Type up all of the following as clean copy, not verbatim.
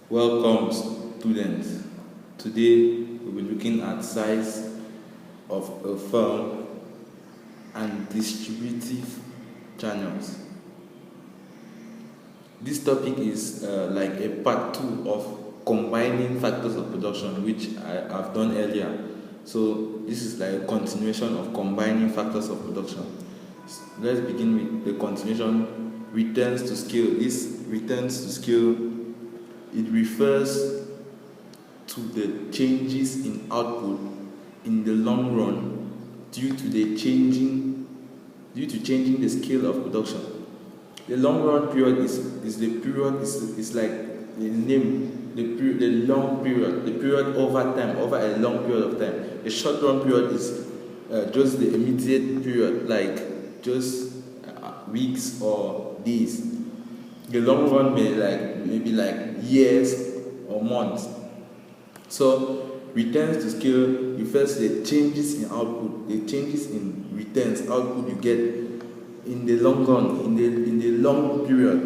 Welcome, students. Today we'll be looking at size of a firm and distributive channels. This topic is like a part 2 of combining factors of production, which I've done earlier. So this is like a continuation of combining factors of production. Let's begin with the continuation. Returns to scale. This returns to scale, it refers to the changes in output in the long run due to changing the scale of production. The long run period is like the name, the long period, the period over time, over a long period of time. The short run period is just the immediate period, like just weeks or days. The long run maybe like years or months. So returns to scale refers to the changes in output, the changes in returns, output you get in the long run, in the long period,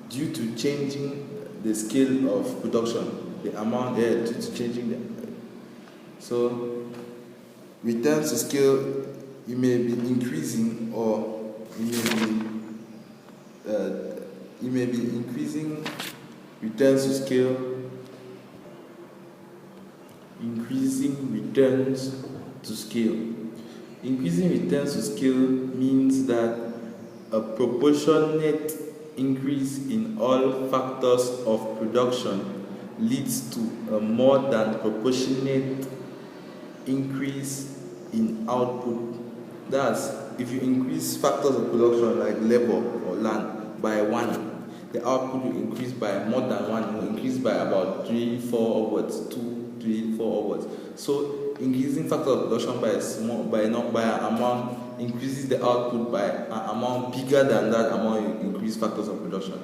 due to changing the scale of production, the amount there due to changing the. So returns to scale, you may be increasing or you may be increasing returns to scale, increasing returns to scale. Increasing returns to scale means that a proportionate increase in all factors of production leads to a more than proportionate increase in output. That's if you increase factors of production like labor or land by 1, the output will increase by more than 1, it will increase by about 3, 4 upwards, 2, 3, 4 upwards. So increasing factor of production by an amount increases the output by an amount bigger than that amount you increase factors of production.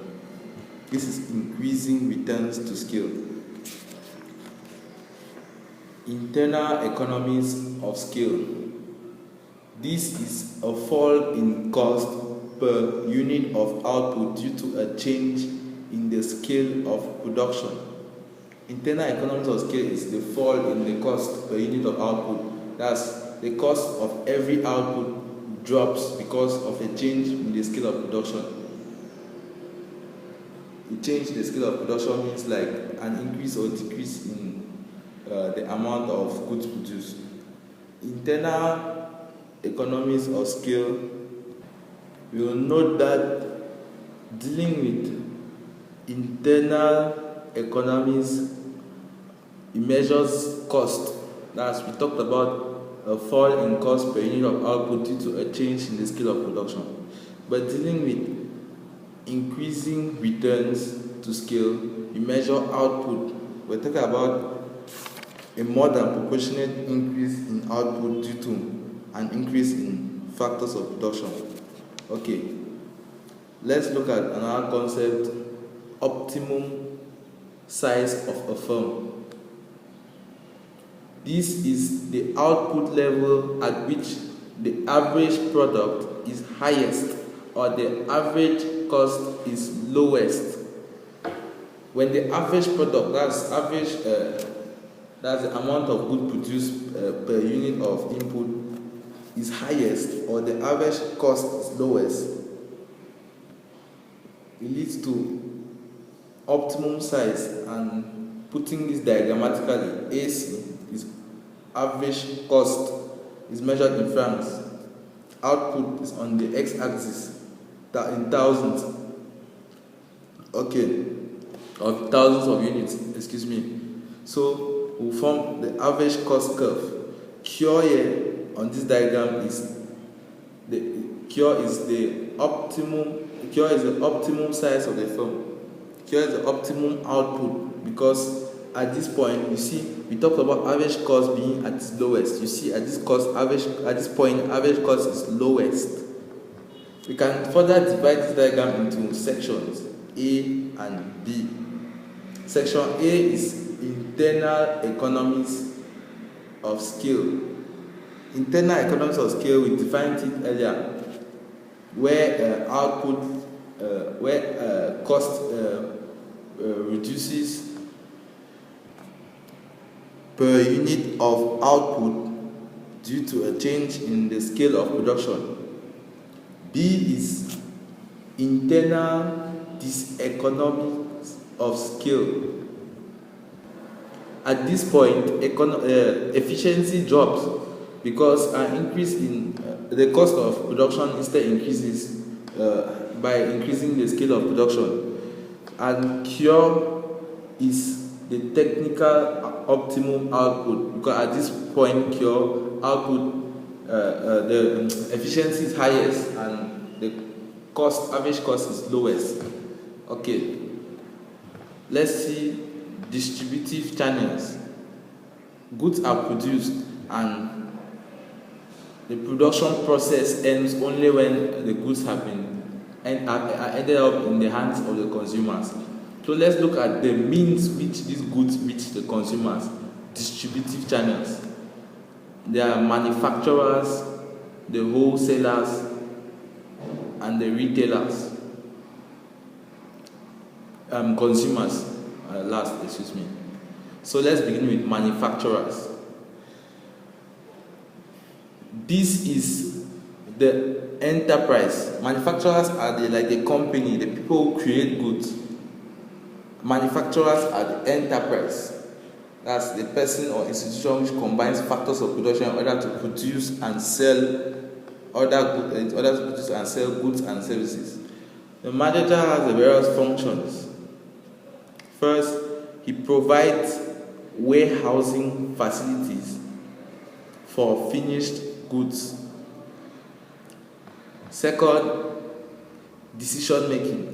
This is increasing returns to scale. Internal economies of scale. This is a fall in cost per unit of output due to a change in the scale of production. Internal economies of scale is the fall in the cost per unit of output. That's the cost of every output drops because of a change in the scale of production. A change in the scale of production means like an increase or decrease in the amount of goods produced. Internal economies of scale, we will note that dealing with internal economies, it measures cost. That's, we talked about a fall in cost per unit of output due to a change in the scale of production. But dealing with increasing returns to scale, we measure output. We're talking about a more than proportionate increase in output due to an increase in factors of production. Okay, let's look at another concept: optimum size of a firm. This is the output level at which the average product is highest or the average cost is lowest. When the average product, that's the amount of good produced per unit of input, is highest or the average cost is lowest, it leads to optimum size. And putting this diagrammatically, AC is average cost, is measured in francs. Output is on the x-axis, in thousands. Okay, of thousands of units, excuse me. So we form the average cost curve. Q here on this diagram is the optimum size of the firm. Q is the optimum output, because at this point, you see, we talked about average cost being at its lowest. You see, at this point, average cost is lowest. We can further divide this diagram into sections A and B. Section A is internal economies of scale. Internal economies of scale, we defined it earlier, where cost produces per unit of output due to a change in the scale of production. B is internal diseconomies of scale. At this point, efficiency drops because an increase in the cost of production instead increases by increasing the scale of production. And cure is the technical optimum output, because at this point cure output the efficiency is highest and the average cost is lowest. Okay, let's see distributive channels. Goods are produced and the production process ends only when the goods have been ended up in the hands of the consumers. So let's look at the means which these goods reach the consumers. Distributive channels. There are manufacturers, the wholesalers, and the retailers. Consumers, excuse me. So let's begin with manufacturers. This is the enterprise. Manufacturers are the company, the people who create goods. Manufacturers are the enterprise. That's the person or institution which combines factors of production in order to produce and sell goods and services. The manager has the various functions. First, he provides warehousing facilities for finished goods. Second, decision making.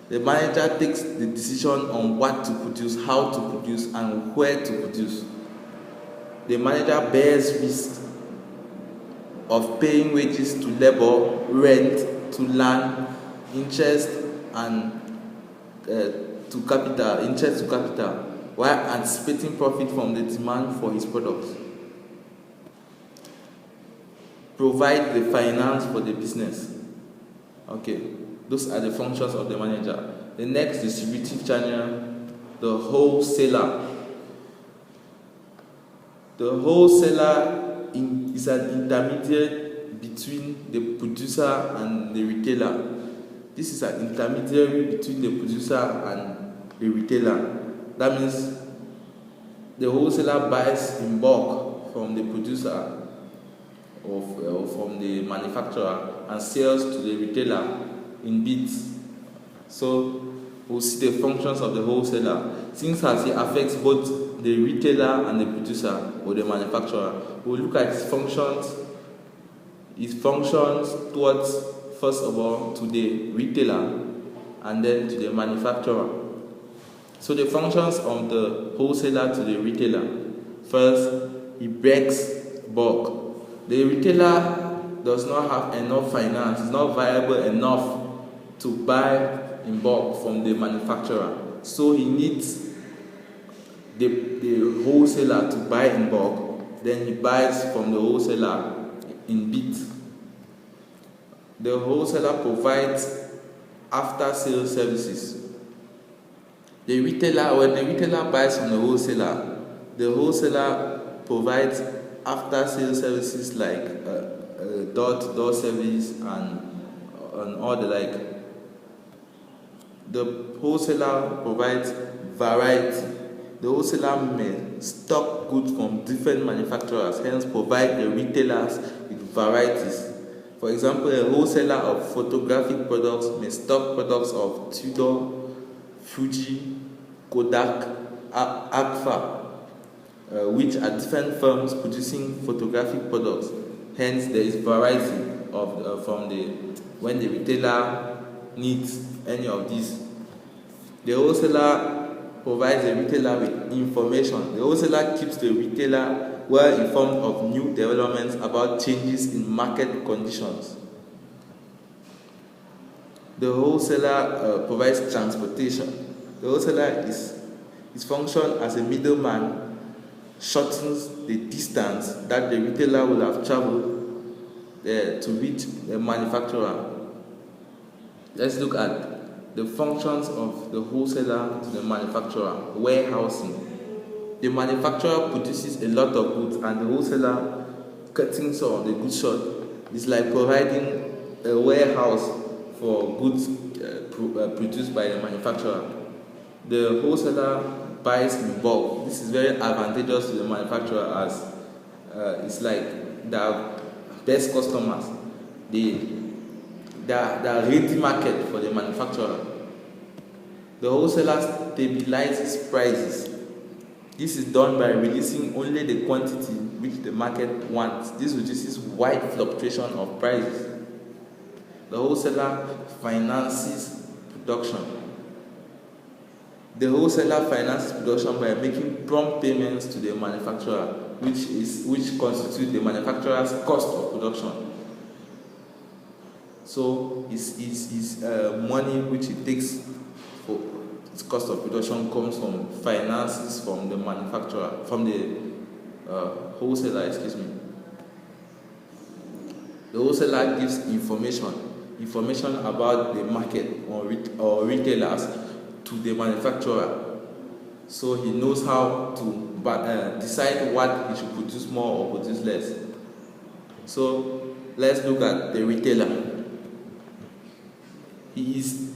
The manager takes the decision on what to produce, how to produce, and where to produce. The manager bears risk of paying wages to labor, rent to land, interest to capital, while anticipating profit from the demand for his products. Provide the finance for the business. Okay, those are the functions of the manager. The next distributive channel, the wholesaler. The wholesaler is an intermediate between the producer and the retailer. This is an intermediary between the producer and the retailer. That means the wholesaler buys in bulk from the producer or from the manufacturer and sells to the retailer in bits. So we'll see the functions of the wholesaler. Since as it affects both the retailer and the producer or the manufacturer, we'll look at its functions. It functions towards, first of all, to the retailer and then to the manufacturer. So the functions of the wholesaler to the retailer. First, he breaks bulk. The retailer does not have enough finance, is not viable enough to buy in bulk from the manufacturer. So he needs the wholesaler to buy in bulk. Then he buys from the wholesaler in bits. The wholesaler provides after-sales services. When the retailer buys from the wholesaler provides after-sales services like door-to-door service and all the like. The wholesaler provides variety. The wholesaler may stock goods from different manufacturers, hence provide the retailers with varieties. For example, a wholesaler of photographic products may stock products of Tudor, Fuji, Kodak, Agfa, which are different firms producing photographic products. Hence, there is variety when the retailer needs any of these. The wholesaler provides the retailer with information. The wholesaler keeps the retailer well informed of new developments about changes in market conditions. The wholesaler provides transportation. The wholesaler his function as a middleman shortens the distance that the retailer will have traveled to reach the manufacturer. Let's look at the functions of the wholesaler to the manufacturer. Warehousing. The manufacturer produces a lot of goods and the wholesaler cutting some of the goods short. It's like providing a warehouse for goods produced by the manufacturer. The wholesaler buys in bulk. This is very advantageous to the manufacturer as it's like the best customers. They are ready market for the manufacturer. The wholesaler stabilizes prices. This is done by releasing only the quantity which the market wants. This reduces wide fluctuation of prices. The wholesaler finances production. The wholesaler finances production by making prompt payments to the manufacturer, which constitute the manufacturer's cost of production. So his money which it takes for its cost of production comes from finances from the manufacturer, from the wholesaler, The wholesaler gives information about the market or retailers to the manufacturer, so he knows how to decide what he should produce more or produce less. So let's look at the retailer. He is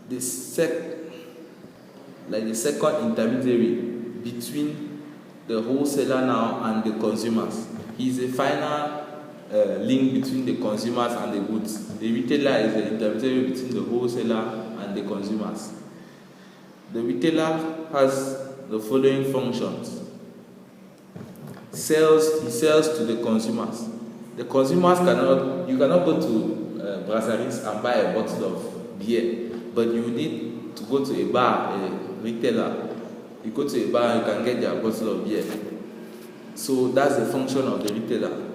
the second intermediary between the wholesaler now and the consumers. He is a final link between the consumers and the goods. The retailer is the intermediary between the wholesaler and the consumers. The retailer has the following functions. He sells to the consumers. The consumers you cannot go to brasseries and buy a bottle of beer, but you need to go to a bar, a retailer. You go to a bar and you can get their bottle of beer. So that's the function of the retailer.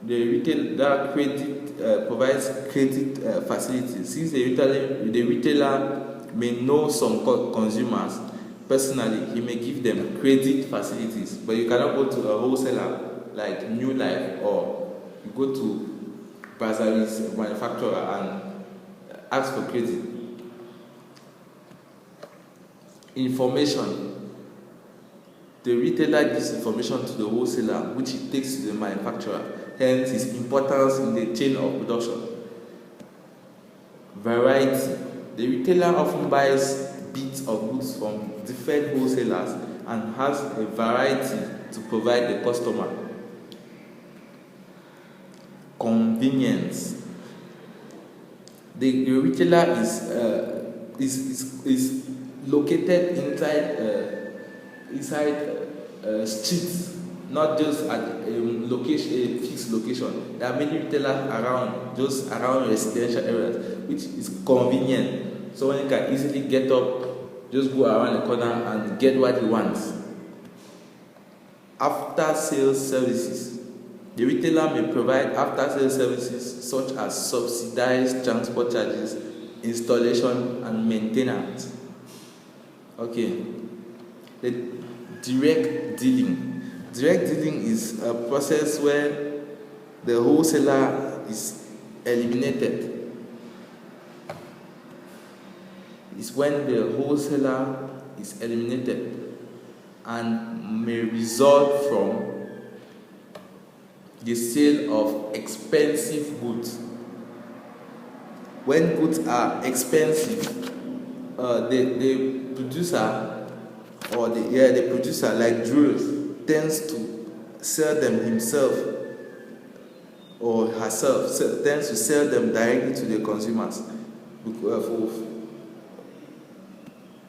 The retailer provides credit facilities. Since the retailer may know some consumers personally, he may give them credit facilities. But you cannot go to a wholesaler like New Life, or you go to brasseries manufacturer and ask for credit. Information. The retailer gives information to the wholesaler, which he takes to the manufacturer. Hence his importance in the chain of production. Variety. The retailer often buys bits of goods from different wholesalers and has a variety to provide the customer. Convenience. The retailer is located inside streets, not just at a fixed location. There are many retailers around residential areas, which is convenient. So one can easily get up, just go around the corner and get what he wants. After sales services. The retailer may provide after-sales services such as subsidized transport charges, installation, and maintenance. Okay. The direct dealing. Direct dealing is a process where the wholesaler is eliminated. It's when the wholesaler is eliminated and may result from the sale of expensive goods. When goods are expensive, the producer like Jules tends to sell them himself or herself, tends to sell them directly to the consumers.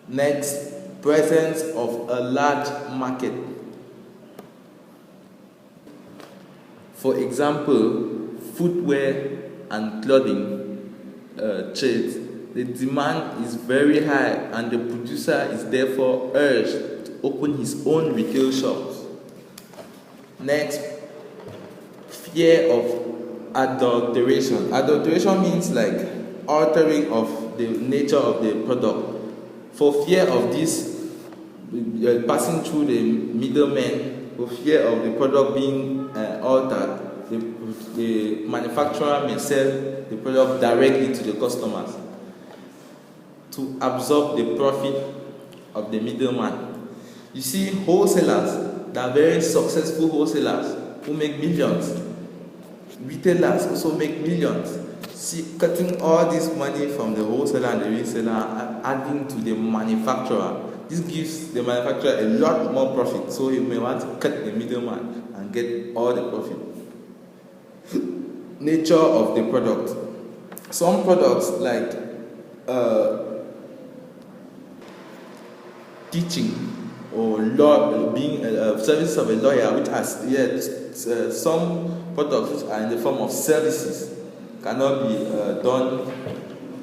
Next, presence of a large market. For example, footwear and clothing trades, the demand is very high and the producer is therefore urged to open his own retail shops. Next, fear of adulteration. Adulteration means like altering of the nature of the product. For fear of this passing through the middlemen, for fear of the product being altered, the manufacturer may sell the product directly to the customers. to absorb the profit of the middleman. You see, wholesalers, they are very successful wholesalers who make millions. Retailers also make millions. See, cutting all this money from the wholesaler and the reseller and adding to the manufacturer. This gives the manufacturer a lot more profit. So you may want to cut the middleman and get all the profit. Nature of the product. Some products like teaching or law, being services of a lawyer, which has some products which are in the form of services cannot be done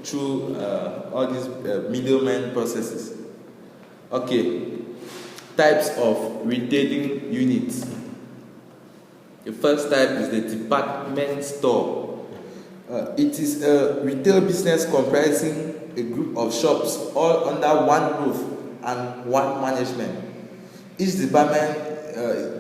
through all these middleman processes. Okay, types of retailing units. The first type is the department store. It is a retail business comprising a group of shops all under one roof and one management. Each department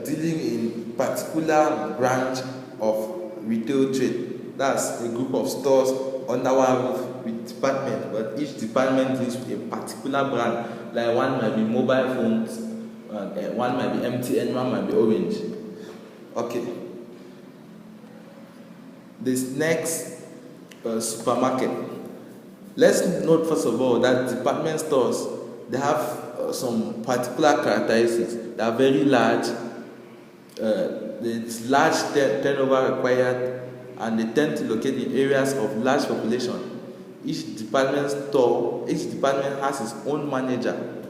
dealing in particular branch of retail trade. That's a group of stores under one roof with department, but each department deals with a particular brand. Like one might be mobile phones, one might be MTN, one might be Orange. Okay. This next supermarket. Let's note first of all that department stores, they have some particular characteristics. They are very large. There's large turnover required, and they tend to locate in areas of large population. Each department has its own manager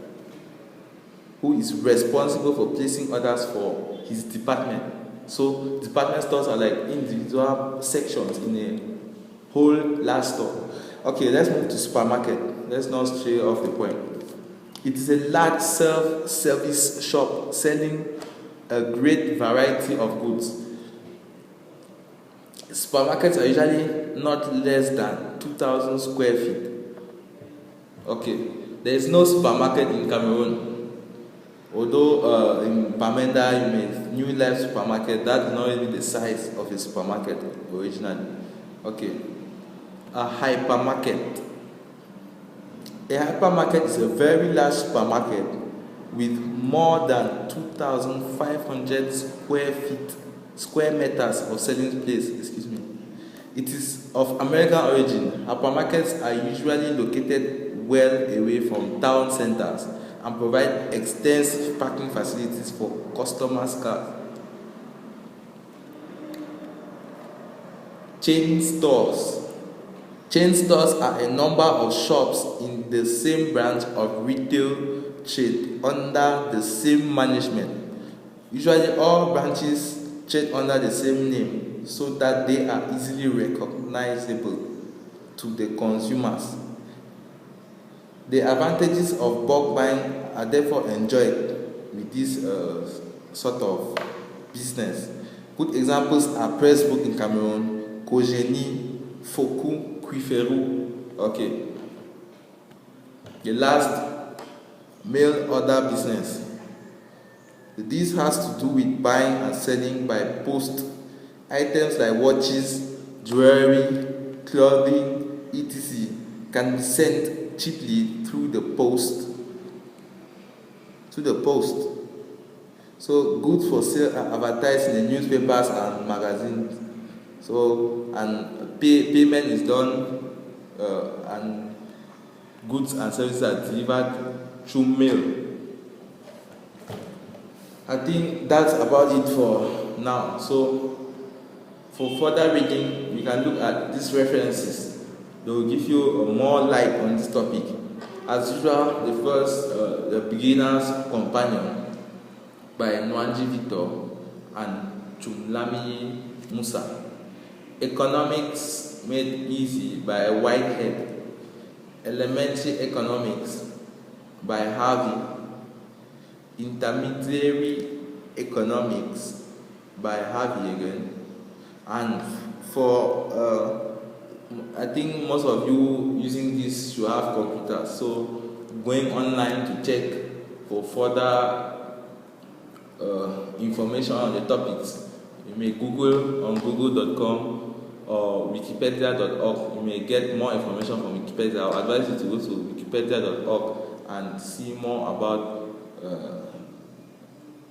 who is responsible for placing orders for his department. So department stores are like individual sections in a whole large store. Okay, let's move to supermarket. Let's not stray off the point. It is a large self-service shop selling a great variety of goods. Supermarkets are usually not less than 2,000 square feet. Okay, there is no supermarket in Cameroon. Although in Bamenda you may New Life supermarket, that's not really the size of a supermarket originally. Okay, a hypermarket. A hypermarket is a very large supermarket with more than 2,500 square meters of selling space. It is of American origin. Hypermarkets are usually located well away from town centers and provide extensive parking facilities for customers' cars. Chain stores. Chain stores are a number of shops in the same branch of retail trade under the same management. Usually all branches trade under the same name so that they are easily recognizable to the consumers. The advantages of bulk buying are therefore enjoyed with this sort of business. Good examples are Pressbook in Cameroon, Kogeni, Foku, Quiferu. Okay. The last, mail order business. This has to do with buying and selling by post. Items like watches, jewelry, clothing, etc. can be sent cheaply through the post. So goods for sale are advertised in the newspapers and magazines. So and payment is done and goods and services are delivered through mail. I think that's about it for now. So for further reading, you can look at these references. They will give you more light on this topic. As usual, the first, The Beginner's Companion by Nwanji Victor and Chumlami Musa. Economics Made Easy by Whitehead. Elementary Economics by Harvey. Intermediary Economics by Harvey again. And for I think most of you using this should have computers, so going online to check for further information on the topics. You may Google on google.com or wikipedia.org. You may get more information from Wikipedia. Wikipedia, I would advise you to go to wikipedia.org and see more about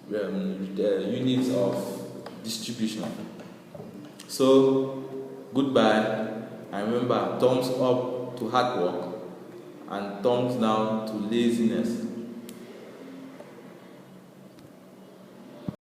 units of distribution. So, goodbye. And remember, thumbs up to hard work and thumbs down to laziness.